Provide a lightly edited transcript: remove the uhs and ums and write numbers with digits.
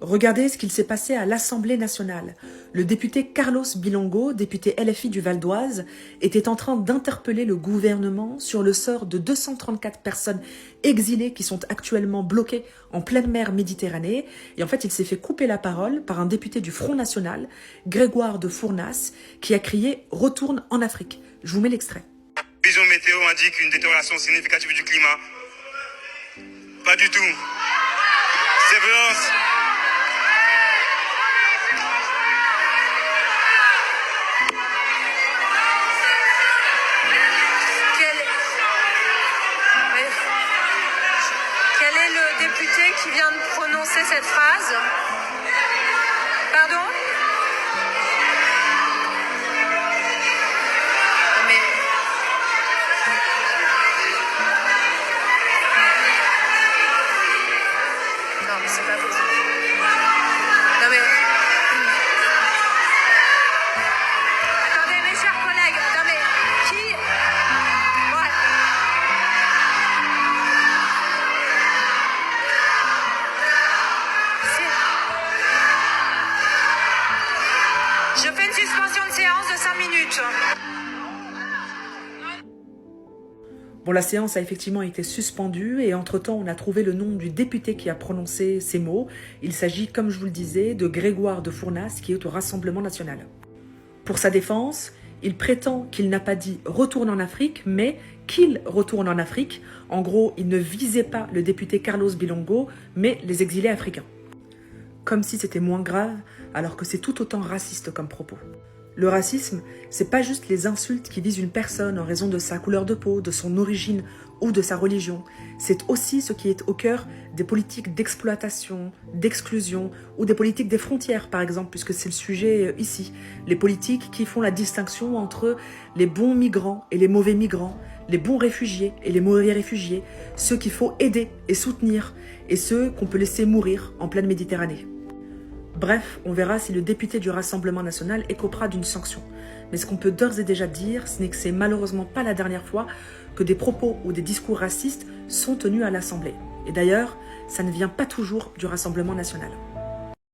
Regardez ce qu'il s'est passé à l'Assemblée nationale. Le député Carlos Bilongo, député LFI du Val d'Oise, était en train d'interpeller le gouvernement sur le sort de 234 personnes exilées qui sont actuellement bloquées en pleine mer Méditerranée. Et en fait, il s'est fait couper la parole par un député du Front National, Grégoire de Fournas, qui a crié « Retourne en Afrique ». Je vous mets l'extrait. Vision météo indique une détérioration significative du climat. Pas du tout. Ces violences. Quel est le député qui vient de prononcer cette phrase? Pardon? Non mais c'est pas possible. Non mais... Attendez mes chers collègues, non mais qui... Ouais. Je fais une suspension de séance de 5 minutes. Bon, la séance a effectivement été suspendue et entre-temps, on a trouvé le nom du député qui a prononcé ces mots. Il s'agit, comme je vous le disais, de Grégoire de Fournas qui est au Rassemblement national. Pour sa défense, il prétend qu'il n'a pas dit « retourne en Afrique », mais qu'il retourne en Afrique. En gros, il ne visait pas le député Carlos Bilongo, mais les exilés africains. Comme si c'était moins grave, alors que c'est tout autant raciste comme propos. Le racisme, c'est pas juste les insultes qui visent une personne en raison de sa couleur de peau, de son origine ou de sa religion. C'est aussi ce qui est au cœur des politiques d'exploitation, d'exclusion ou des politiques des frontières, par exemple, puisque c'est le sujet ici. Les politiques qui font la distinction entre les bons migrants et les mauvais migrants, les bons réfugiés et les mauvais réfugiés, ceux qu'il faut aider et soutenir et ceux qu'on peut laisser mourir en pleine Méditerranée. Bref, on verra si le député du Rassemblement national écopera d'une sanction. Mais ce qu'on peut d'ores et déjà dire, ce n'est que c'est malheureusement pas la dernière fois que des propos ou des discours racistes sont tenus à l'Assemblée. Et d'ailleurs, ça ne vient pas toujours du Rassemblement national.